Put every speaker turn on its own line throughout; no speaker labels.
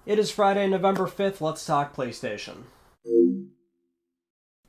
It is Friday, November 5th. Let's talk PlayStation.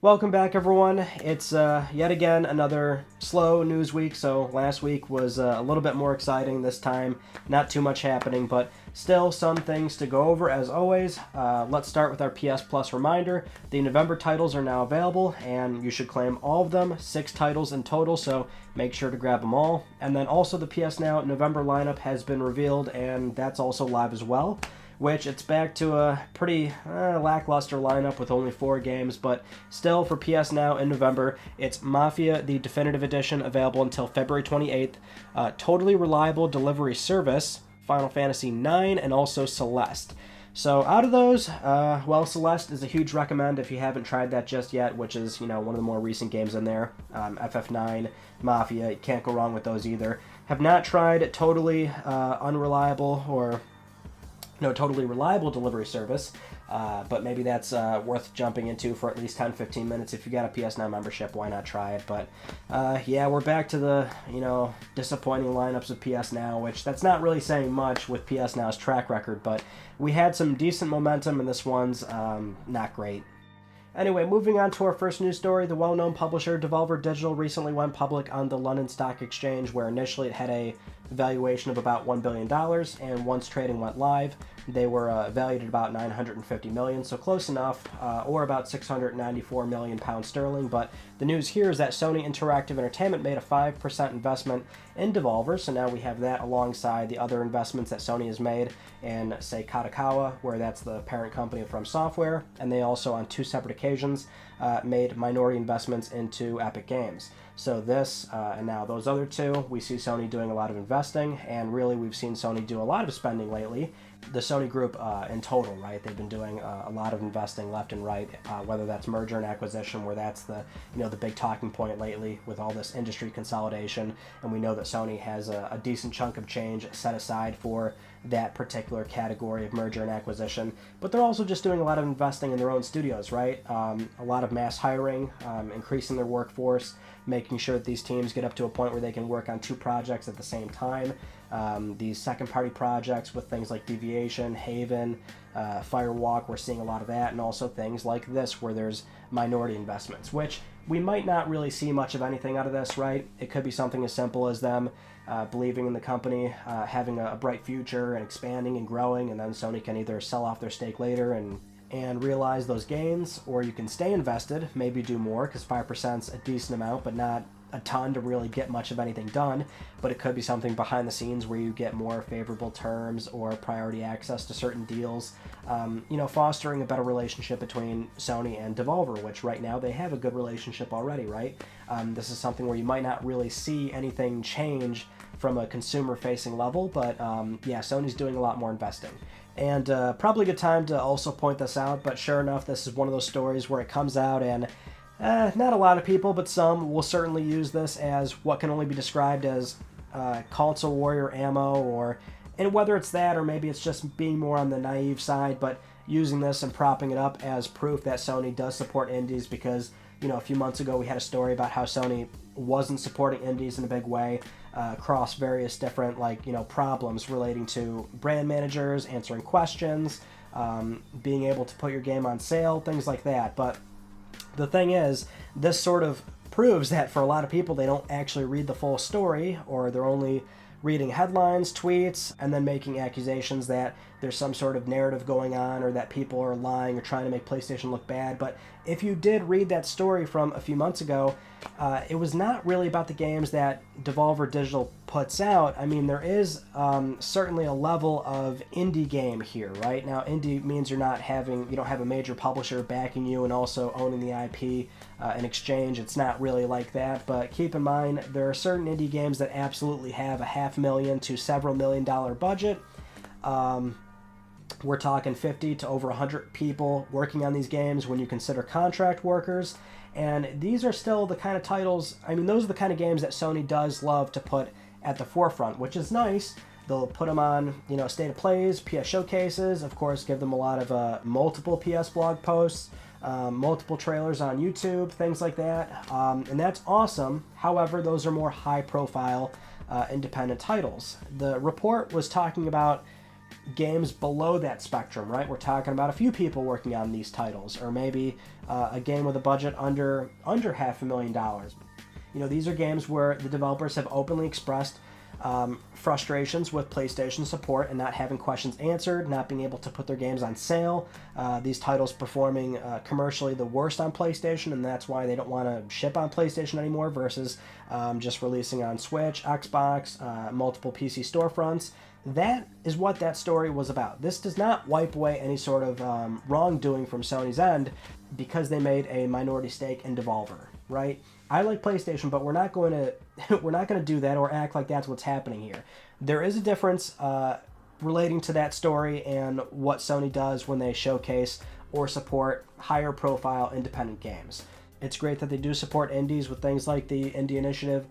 Welcome back, everyone. It's yet again another slow news week, so last week was a little bit more exciting this time. Not too much happening, but still some things to go over as always. Let's start with our PS Plus reminder. The November titles are now available, and you should claim all of them, 6 titles in total, so make sure to grab them all. And then also the PS Now November lineup has been revealed, and that's also live as well. Which it's back to a pretty lackluster lineup with only 4 games, but still for PS Now in November, it's Mafia, the Definitive Edition, available until February 28th, Totally Reliable Delivery Service, Final Fantasy IX, and also Celeste. So out of those, Celeste is a huge recommend if you haven't tried that just yet, which is, one of the more recent games in there. FF9, Mafia, you can't go wrong with those either. Have not tried Totally Unreliable or Totally Reliable Delivery Service, but maybe that's worth jumping into for at least 10-15 minutes. If you got a PS Now membership, why not try it? But we're back to the disappointing lineups of PS Now, which that's not really saying much with PS Now's track record, but we had some decent momentum, and this one's not great. Anyway, moving on to our first news story, the well-known publisher Devolver Digital recently went public on the London Stock Exchange, where initially it had a valuation of about $1 billion, and once trading went live, they were valued at about $950 million, so close enough, or about £694 million sterling. But the news here is that Sony Interactive Entertainment made a 5% investment in Devolver, so now we have that alongside the other investments that Sony has made in, say, Kadokawa, where that's the parent company of From Software, and they also, on 2 separate occasions, made minority investments into Epic Games. So this, and now those other 2, we see Sony doing a lot of investing, and really we've seen Sony do a lot of spending lately. The Sony group in total, right? They've been doing a lot of investing left and right, whether that's merger and acquisition, where that's the big talking point lately with all this industry consolidation, and we know that Sony has a decent chunk of change set aside for that particular category of merger and acquisition, but they're also just doing a lot of investing in their own studios, right? A lot of mass hiring, increasing their workforce, making sure that these teams get up to a point where they can work on 2 projects at the same time. These second-party projects with things like Deviation, Haven, Firewalk, we're seeing a lot of that, and also things like this where there's minority investments, which we might not really see much of anything out of this, right? It could be something as simple as them believing in the company, having a bright future and expanding and growing, and then Sony can either sell off their stake later and realize those gains, or you can stay invested, maybe do more, because 5% is a decent amount, but not a ton to really get much of anything done. But it could be something behind the scenes where you get more favorable terms or priority access to certain deals, fostering a better relationship between Sony and Devolver, which right now they have a good relationship already, right? This is something where you might not really see anything change from a consumer-facing level, but Sony's doing a lot more investing. And probably a good time to also point this out, but sure enough, this is one of those stories where it comes out and not a lot of people, but some will certainly use this as what can only be described as console warrior ammo, and whether it's that or maybe it's just being more on the naive side, but using this and propping it up as proof that Sony does support indies, because a few months ago we had a story about how Sony wasn't supporting indies in a big way across various different problems relating to brand managers, answering questions, being able to put your game on sale, things like that. But the thing is, this sort of proves that for a lot of people, they don't actually read the full story, or they're only reading headlines, tweets, and then making accusations that there's some sort of narrative going on, or that people are lying or trying to make PlayStation look bad. But if you did read that story from a few months ago, it was not really about the games that Devolver Digital puts out. I mean, there is certainly a level of indie game here, right? Now, indie means you don't have a major publisher backing you and also owning the IP in exchange. It's not really like that, but keep in mind, there are certain indie games that absolutely have a $500,000 to several $1 million budget. We're talking 50 to over 100 people working on these games when you consider contract workers. And these are still the kind of titles, those are the kind of games that Sony does love to put at the forefront, which is nice. They'll put them on, state of plays, PS showcases, of course, give them a lot of multiple PS blog posts, multiple trailers on YouTube, things like that. And that's awesome. However, those are more high-profile independent titles. The report was talking about games below that spectrum, right? We're talking about a few people working on these titles, or maybe a game with a budget under $500,000. You know, these are games where the developers have openly expressed frustrations with PlayStation support and not having questions answered, not being able to put their games on sale, these titles performing commercially the worst on PlayStation, and that's why they don't want to ship on PlayStation anymore versus just releasing on Switch, Xbox, multiple PC storefronts. That is what that story was about. This does not wipe away any sort of wrongdoing from Sony's end because they made a minority stake in Devolver, right? I like PlayStation, but we're not going to do that or act like that's what's happening here. There is a difference relating to that story and what Sony does when they showcase or support higher profile independent games. It's great that they do support indies with things like the Indie Initiative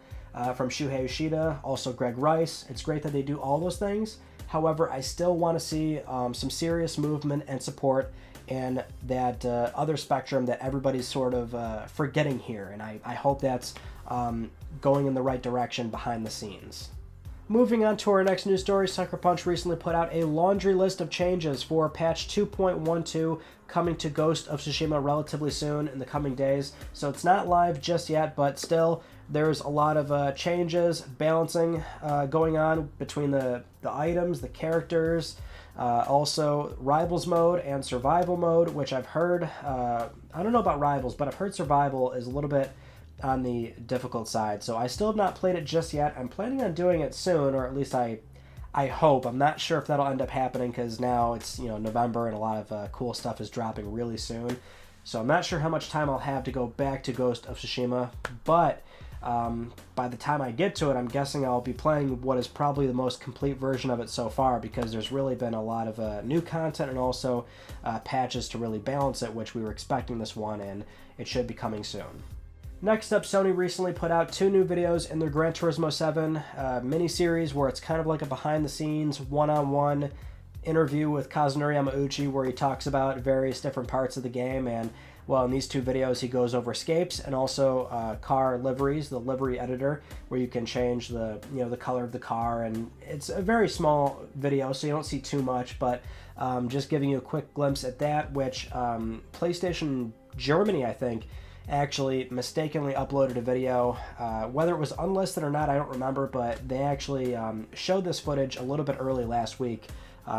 from Shuhei Yoshida, also Greg Rice. It's great that they do all those things. However, I still want to see some serious movement and support and that other spectrum that everybody's sort of forgetting here. And I hope that's going in the right direction behind the scenes. Moving on to our next news story, Sucker Punch recently put out a laundry list of changes for patch 2.12 coming to Ghost of Tsushima relatively soon in the coming days. So it's not live just yet, but still there's a lot of changes, balancing going on between the items, the characters, also Rivals mode and Survival mode, which I've heard, I don't know about Rivals, but I've heard Survival is a little bit on the difficult side. So I still have not played it just yet. I'm planning on doing it soon, or at least I hope. I'm not sure if that'll end up happening because now it's, you know, November and a lot of cool stuff is dropping really soon. So I'm not sure how much time I'll have to go back to Ghost of Tsushima, but by the time I get to it, I'm guessing I'll be playing what is probably the most complete version of it so far, because there's really been a lot of new content and also patches to really balance it, which we were expecting this one, and it should be coming soon. Next up, Sony recently put out 2 new videos in their Gran Turismo 7 mini-series, where it's kind of like a behind-the-scenes, one-on-one interview with Kazunori Yamauchi, where he talks about various different parts of the game. And, well, in these 2 videos, he goes over scapes and also car liveries, the livery editor, where you can change the color of the car. And it's a very small video, so you don't see too much, but just giving you a quick glimpse at that, which PlayStation Germany, I think, actually mistakenly uploaded a video. Whether it was unlisted or not, I don't remember, but they actually showed this footage a little bit early last week,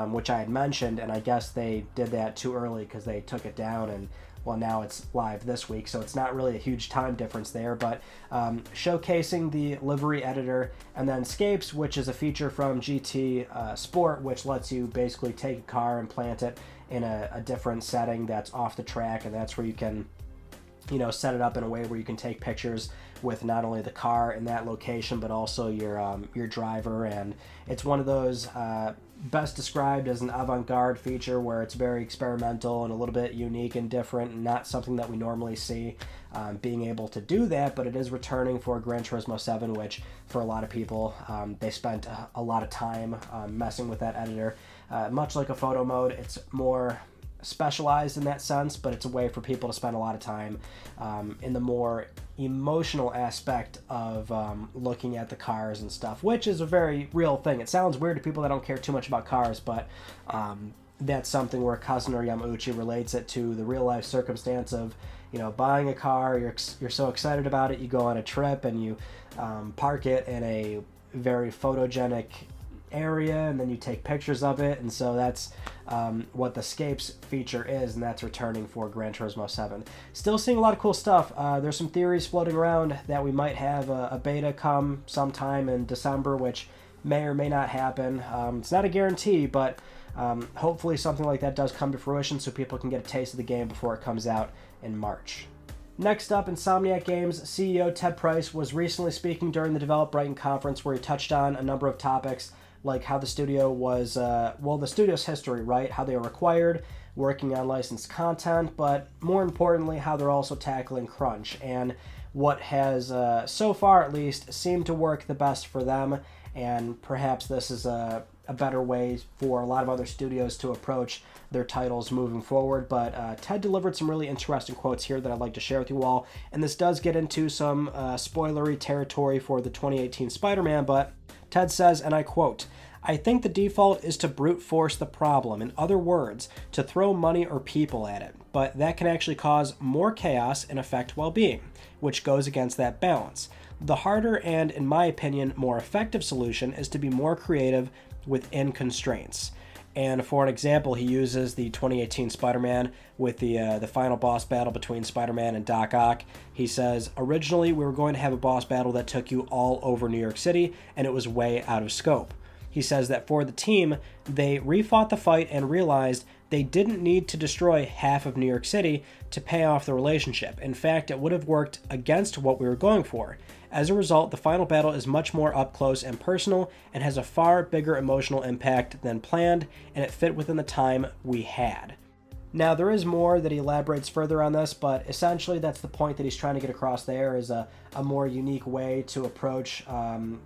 which I had mentioned, and I guess they did that too early because they took it down, and well, now it's live this week, so it's not really a huge time difference there, but showcasing the livery editor, and then Scapes, which is a feature from GT Sport, which lets you basically take a car and plant it in a different setting that's off the track, and that's where you can, you know, set it up in a way where you can take pictures with not only the car in that location, but also your driver. And it's one of those best described as an avant-garde feature where it's very experimental and a little bit unique and different, and not something that we normally see being able to do that. But it is returning for Gran Turismo 7, which for a lot of people, they spent a lot of time messing with that editor. Much like a photo mode, it's more specialized in that sense, but it's a way for people to spend a lot of time in the more emotional aspect of looking at the cars and stuff, which is a very real thing. It sounds weird to people that don't care too much about cars, but that's something where Kazunori Yamauchi relates it to the real life circumstance of, you know, buying a car, you're so excited about it, you go on a trip and you park it in a very photogenic area, and then you take pictures of it. And so that's what the Scapes feature is, and that's returning for Gran Turismo 7. Still seeing a lot of cool stuff. There's some theories floating around that we might have a beta come sometime in December, which may or may not happen. It's not a guarantee, but hopefully something like that does come to fruition so people can get a taste of the game before it comes out in March. Next up, Insomniac Games CEO Ted Price was recently speaking during the Develop Brighton conference, where he touched on a number of topics, like how the studio was, the studio's history, right? How they were acquired, working on licensed content, but more importantly, how they're also tackling crunch, and what has, so far at least, seemed to work the best for them, and perhaps this is a better way for a lot of other studios to approach their titles moving forward. But Ted delivered some really interesting quotes here that I'd like to share with you all, and this does get into some spoilery territory for the 2018 Spider-Man, but Ted says, and I quote, I think the default is to brute force the problem, in other words, to throw money or people at it, but that can actually cause more chaos and affect well-being, which goes against that balance. The harder and, in my opinion, more effective solution is to be more creative within constraints. And for an example, he uses the 2018 Spider-Man with the final boss battle between Spider-Man and Doc Ock. He says, originally we were going to have a boss battle that took you all over New York City, and it was way out of scope. He says that for the team, they refought the fight and realized they didn't need to destroy half of New York City to pay off the relationship. In fact, it would have worked against what we were going for. As a result, the final battle is much more up close and personal and has a far bigger emotional impact than planned, and it fit within the time we had. Now, there is more that he elaborates further on this, but essentially that's the point that he's trying to get across there, is a more unique way to approach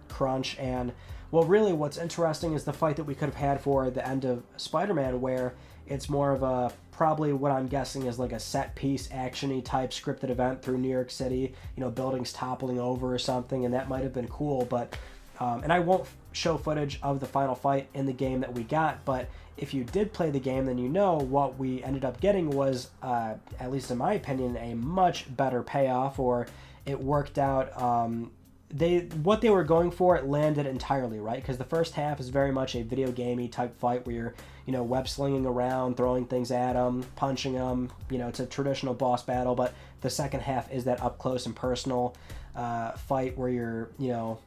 crunch. And well, really what's interesting is the fight that we could have had for the end of Spider-Man, where it's more of a, probably what I'm guessing is like a set-piece action-y type scripted event through New York City, you know, buildings toppling over or something, and that might have been cool. But and I won't show footage of the final fight in the game that we got, but if you did play the game, then you know what we ended up getting was, at least in my opinion, a much better payoff, or it worked out. What they were going for, it landed entirely, right? Because the first half is very much a video gamey type fight where you're, you know, web slinging around, throwing things at them, punching them. You know, it's a traditional boss battle. But the second half is that up close and personal fight where you're, you know,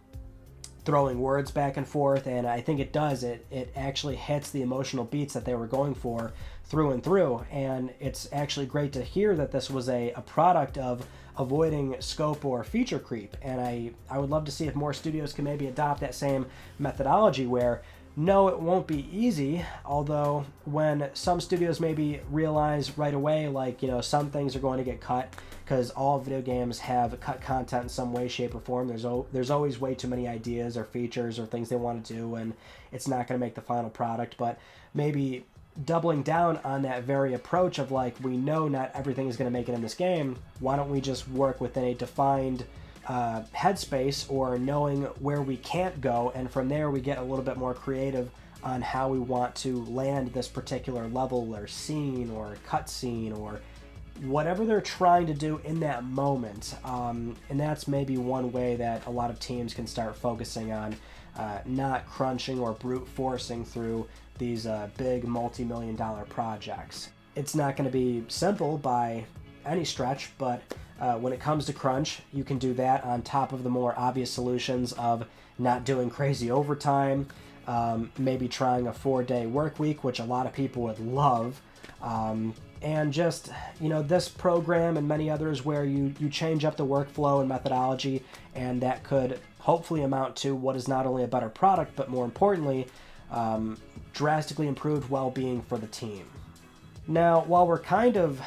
throwing words back and forth. And I think it does. It actually hits the emotional beats that they were going for through and through. And it's actually great to hear that this was a product of avoiding scope or feature creep. And I would love to see if more studios can maybe adopt that same methodology where, no, it won't be easy, although when some studios maybe realize right away, like, you know, some things are going to get cut because all video games have cut content in some way, shape, or form. There's always way too many ideas or features or things they want to do, and it's not going to make the final product. But maybe doubling down on that very approach of, like, we know not everything is going to make it in this game, why don't we just work within a defined headspace, or knowing where we can't go, and from there we get a little bit more creative on how we want to land this particular level or scene or cutscene or whatever they're trying to do in that moment. And that's maybe one way that a lot of teams can start focusing on not crunching or brute forcing through these big multi-million-dollar projects. It's not going to be simple by any stretch, but when it comes to crunch, you can do that on top of the more obvious solutions of not doing crazy overtime, maybe trying a 4-day work week, which a lot of people would love, and just, you know, this program and many others where you change up the workflow and methodology, and that could hopefully amount to what is not only a better product, but more importantly, drastically improved well-being for the team. Now, while we're kind of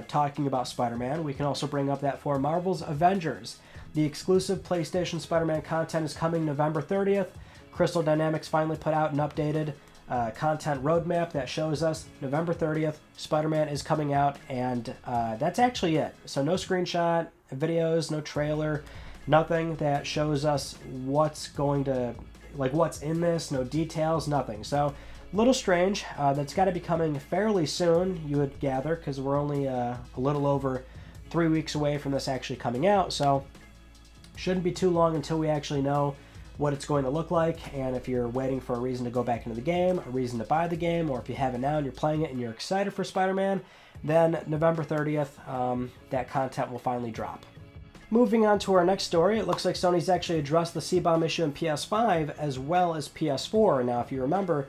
talking about Spider-Man, we can also bring up that for Marvel's Avengers, the exclusive PlayStation Spider-Man content is coming November 30th. Crystal Dynamics finally put out an updated content roadmap that shows us November 30th, Spider-Man is coming out, and that's actually it. So no screenshot, videos, no trailer, nothing that shows us what's going to, like, what's in this, no details, nothing. So little strange. That's got to be coming fairly soon, you would gather, because we're only a little over 3 weeks away from this actually coming out, so shouldn't be too long until we actually know what it's going to look like. And if you're waiting for a reason to go back into the game, a reason to buy the game, or if you have it now and you're playing it and you're excited for Spider-Man, then November 30th, that content will finally drop. Moving on to our next story, it looks like Sony's actually addressed the CBOMB issue in PS5 as well as PS4. Now, if you remember,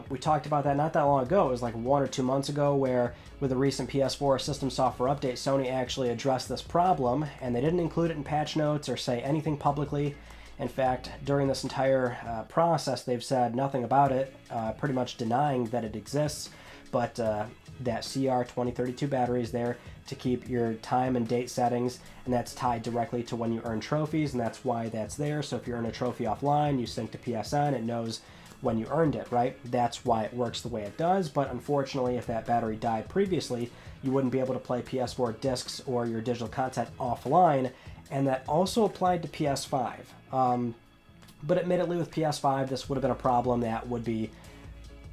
we talked about that not that long ago. It was like 1 or 2 months ago, where with a recent PS4 system software update, Sony actually addressed this problem, and they didn't include it in patch notes or say anything publicly. In fact, during this entire process, they've said nothing about it, pretty much denying that it exists, but that CR2032 battery is there to keep your time and date settings, and that's tied directly to when you earn trophies, and that's why that's there. So if you earn a trophy offline, you sync to PSN, it knows when you earned it, right? That's why it works the way it does. But unfortunately, if that battery died previously, you wouldn't be able to play PS4 discs or your digital content offline, and that also applied to PS5. But admittedly, with PS5, this would have been a problem that would be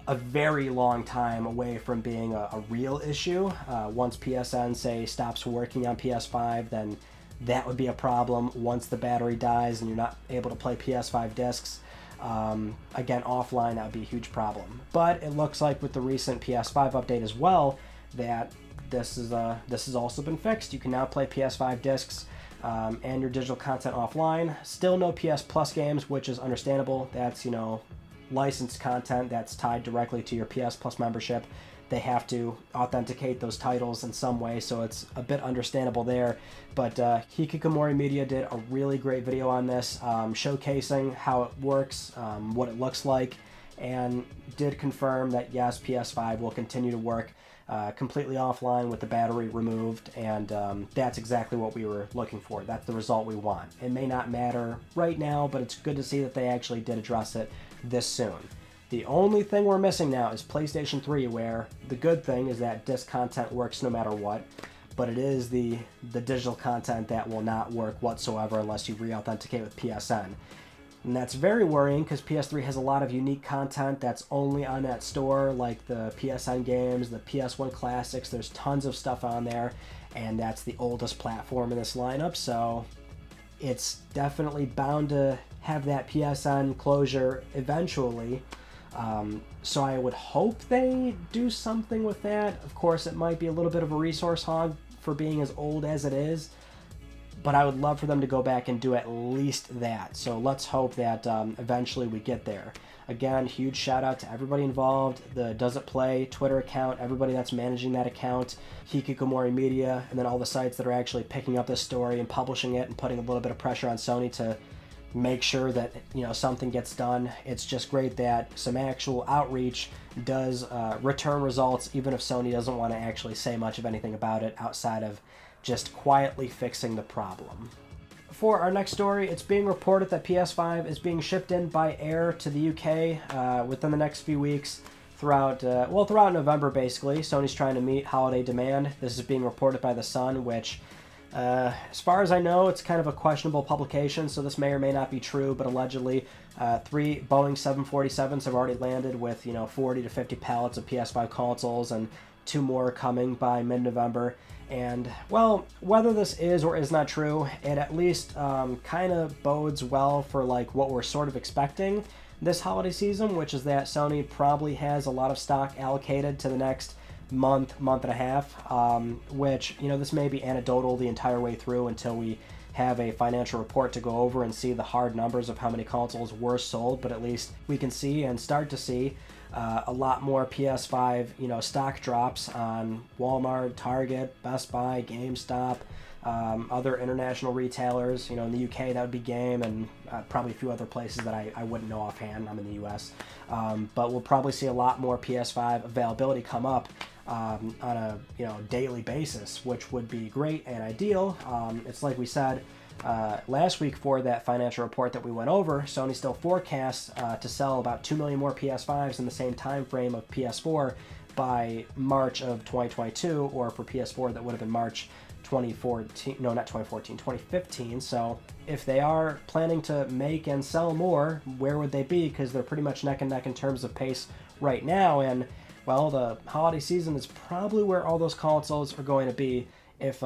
a very long time away from being a real issue. Once PSN, say, stops working on PS5, then that would be a problem. Once the battery dies and you're not able to play PS5 discs, again, offline, that would be a huge problem. But it looks like with the recent PS5 update as well, that this has also been fixed. You can now play PS5 discs and your digital content offline. Still no PS Plus games, which is understandable. That's, licensed content that's tied directly to your PS Plus membership. They have to authenticate those titles in some way, so it's a bit understandable there. But Hikikomori Media did a really great video on this, showcasing how it works, what it looks like, and did confirm that yes, PS5 will continue to work completely offline with the battery removed, and that's exactly what we were looking for. That's the result we want. It may not matter right now, but it's good to see that they actually did address it this soon. The only thing we're missing now is PlayStation 3, where the good thing is that disc content works no matter what, but it is the digital content that will not work whatsoever unless you re-authenticate with PSN. And that's very worrying because PS3 has a lot of unique content that's only on that store, like the PSN games, the PS1 classics. There's tons of stuff on there, and that's the oldest platform in this lineup, so it's definitely bound to have that PSN closure eventually. So I would hope they do something with that. Of course, it might be a little bit of a resource hog for being as old as it is, but I would love for them to go back and do at least that. So let's hope that eventually we get there. Again, huge shout out to everybody involved, the Does It Play Twitter account, everybody that's managing that account, Hikikomori Media, and then all the sites that are actually picking up this story and publishing it and putting a little bit of pressure on Sony to make sure that something gets done. It's just great that some actual outreach does return results, even if Sony doesn't want to actually say much of anything about it outside of just quietly fixing the problem. For our next story, it's being reported that PS5 is being shipped in by air to the UK within the next few weeks throughout November, basically. Sony's trying to meet holiday demand. This is being reported by The Sun, which, as far as I know, it's kind of a questionable publication, so this may or may not be true, but allegedly 3 Boeing 747s have already landed with 40 to 50 pallets of PS5 consoles, and 2 more coming by mid-November. And, well, whether this is or is not true, it at least kind of bodes well for what we're sort of expecting this holiday season, which is that Sony probably has a lot of stock allocated to the next month and a half, which, this may be anecdotal the entire way through until we have a financial report to go over and see the hard numbers of how many consoles were sold, but at least we can see and start to see a lot more PS5, stock drops on Walmart, Target, Best Buy, GameStop, other international retailers. In the UK, that would be Game, and probably a few other places that I wouldn't know offhand. I'm in the US. But we'll probably see a lot more PS5 availability come up on a daily basis, which would be great and ideal. It's like we said last week for that financial report that we went over, Sony still forecasts to sell about 2 million more PS5s in the same time frame of PS4 by March of 2022, or for PS4 that would have been March 2015. So if they are planning to make and sell more, where would they be? Because they're pretty much neck and neck in terms of pace right now, and well, the holiday season is probably where all those consoles are going to be if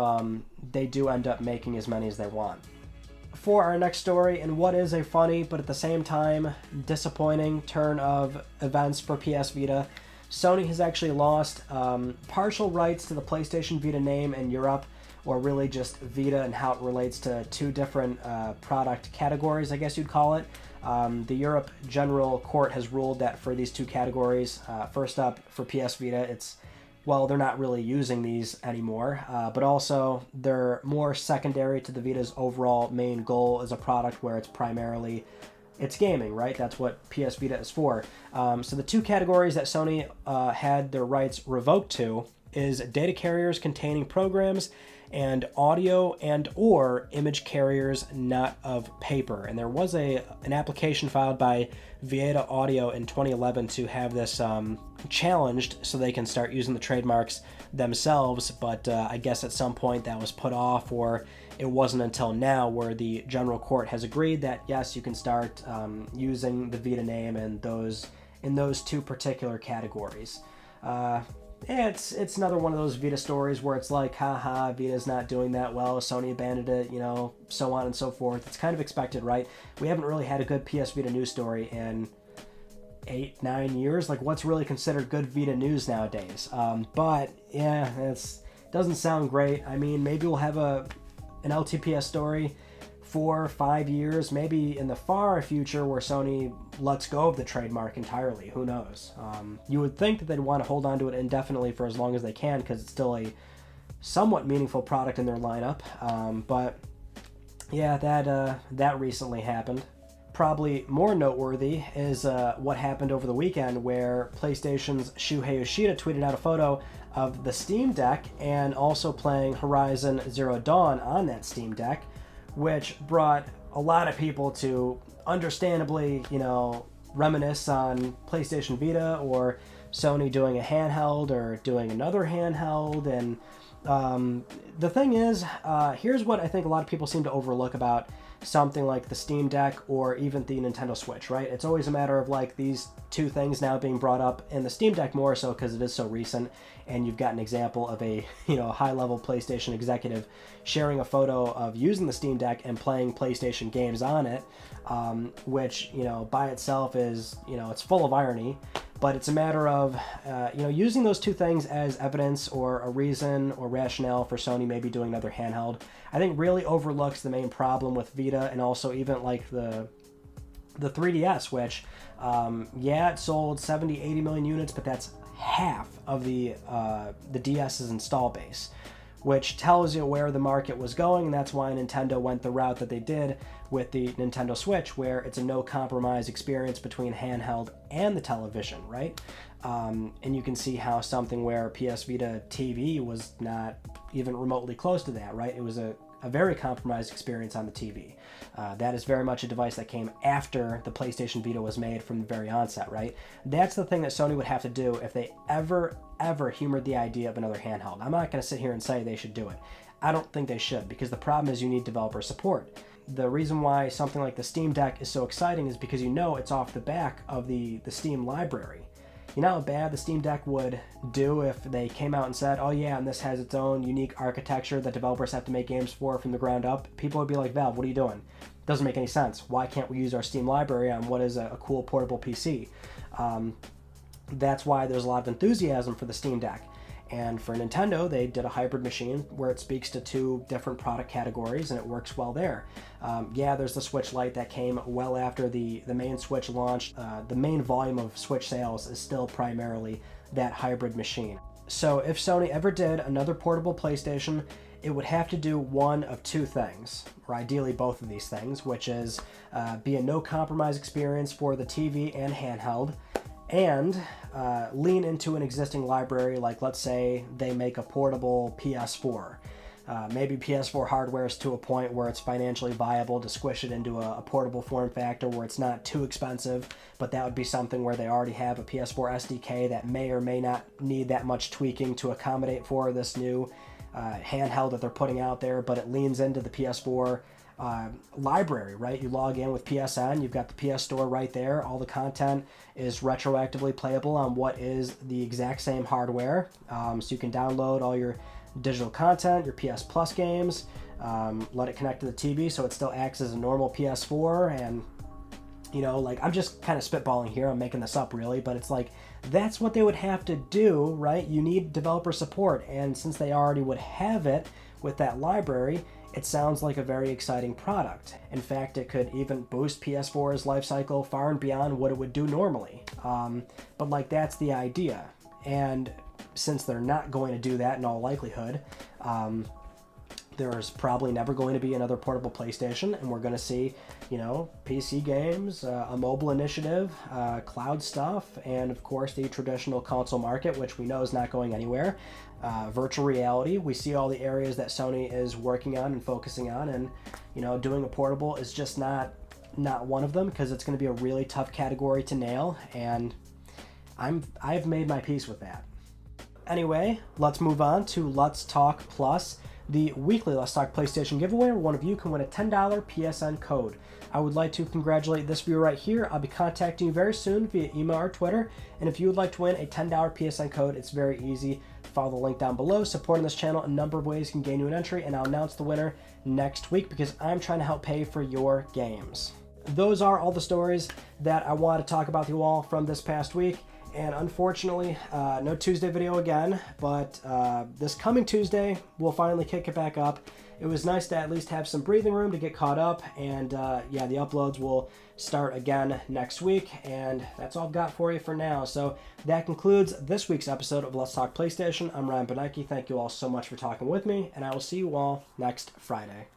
they do end up making as many as they want. For our next story, and what is a funny but at the same time disappointing turn of events for PS Vita, Sony has actually lost partial rights to the PlayStation Vita name in Europe, or really just Vita and how it relates to 2 different product categories, I guess you'd call it. The Europe General Court has ruled that for these 2 categories, first up for PS Vita, they're not really using these anymore, but also they're more secondary to the Vita's overall main goal as a product where it's primarily gaming, right? That's what PS Vita is for. So the 2 categories that Sony had their rights revoked to is data carriers containing programs and audio and or image carriers not of paper. And there was an application filed by Vita Audio in 2011 to have this challenged so they can start using the trademarks themselves, but I guess at some point that was put off, or it wasn't until now where the general court has agreed that yes, you can start using the Vita name in those two particular categories. It's another one of those Vita stories where it's like, haha, Vita's not doing that well, Sony abandoned it, so on and so forth. It's kind of expected, right? We haven't really had a good PS Vita news story in 8-9 years. Like, what's really considered good Vita news nowadays? But yeah, it doesn't sound great. I mean, maybe we'll have an LTPS story 4 or 5 years, maybe in the far future, where Sony lets go of the trademark entirely. Who knows? You would think that they'd want to hold on to it indefinitely for as long as they can, because it's still a somewhat meaningful product in their lineup. But yeah, that recently happened. Probably more noteworthy is what happened over the weekend, where PlayStation's Shuhei Yoshida tweeted out a photo of the Steam Deck and also playing Horizon Zero Dawn on that Steam Deck, which brought a lot of people to understandably, reminisce on PlayStation Vita or Sony doing a handheld or doing another handheld. And the thing is, here's what I think a lot of people seem to overlook about something like the Steam Deck or even the Nintendo Switch, right? It's always a matter of like these two things now being brought up in the Steam Deck more so because it is so recent, and you've got an example of a high-level PlayStation executive sharing a photo of using the Steam Deck and playing PlayStation games on it, which by itself is it's full of irony. But it's a matter of, using those two things as evidence or a reason or rationale for Sony maybe doing another handheld, I think really overlooks the main problem with Vita, and also even like the 3DS, which, it sold 70, 80 million units, but that's half of the DS's install base, which tells you where the market was going, and that's why Nintendo went the route that they did with the Nintendo Switch, where it's a no-compromise experience between handheld and the television, right? And you can see how something where PS Vita TV was not even remotely close to that, right? It was a very compromised experience on the TV. That is very much a device that came after the PlayStation Vita was made from the very onset, right? That's the thing that Sony would have to do if they ever humored the idea of another handheld. I'm not going to sit here and say they should do it. I don't think they should, because the problem is you need developer support. The reason why something like the Steam Deck is so exciting is because it's off the back of the Steam library. You know how bad the Steam Deck would do if they came out and said, oh yeah, and this has its own unique architecture that developers have to make games for from the ground up? People would be like, Valve, what are you doing? Doesn't make any sense. Why can't we use our Steam library on what is a cool portable PC? That's why there's a lot of enthusiasm for the Steam Deck. And for Nintendo, they did a hybrid machine where it speaks to two different product categories, and it works well there. There's the Switch Lite that came well after the main Switch launched. The main volume of Switch sales is still primarily that hybrid machine. So if Sony ever did another portable PlayStation, it would have to do one of two things, or ideally both of these things, which is be a no-compromise experience for the TV and handheld, and lean into an existing library. Like, let's say they make a portable PS4. Maybe PS4 hardware is to a point where it's financially viable to squish it into a portable form factor where it's not too expensive, but that would be something where they already have a PS4 SDK that may or may not need that much tweaking to accommodate for this new handheld that they're putting out there, but it leans into the PS4 library, right? You log in with PSN, you've got the PS Store right there. All the content is retroactively playable on what is the exact same hardware. So you can download all your digital content, your PS Plus games, let it connect to the TV so it still acts as a normal PS4. And I'm just kind of spitballing here, I'm making this up really, but it's like that's what they would have to do, right? You need developer support, and since they already would have it with that library, it sounds like a very exciting product. In fact, it could even boost PS4's life cycle far and beyond what it would do normally. But that's the idea. And since they're not going to do that in all likelihood, there's probably never going to be another portable PlayStation, and we're going to see, PC games, a mobile initiative, cloud stuff, and of course the traditional console market, which we know is not going anywhere. Virtual reality, we see all the areas that Sony is working on and focusing on, and doing a portable is just not not one of them, because it's going to be a really tough category to nail, and I've made my peace with that. Anyway, let's move on to Let's Talk Plus, the weekly Let's Talk PlayStation giveaway, where one of you can win a $10 PSN code. I would like to congratulate this viewer right here. I'll be contacting you very soon via email or Twitter, and if you would like to win a $10 PSN code, it's very easy. Follow the link down below. Supporting this channel, a number of ways can gain you an entry, and I'll announce the winner next week because I'm trying to help pay for your games. Those are all the stories that I want to talk about with you all from this past week. And unfortunately, no Tuesday video again, but this coming Tuesday, we'll finally kick it back up. It was nice to at least have some breathing room to get caught up, and yeah, the uploads will start again next week, and that's all I've got for you for now. So that concludes this week's episode of Let's Talk PlayStation. I'm Ryan Benecke. Thank you all so much for talking with me, and I will see you all next Friday.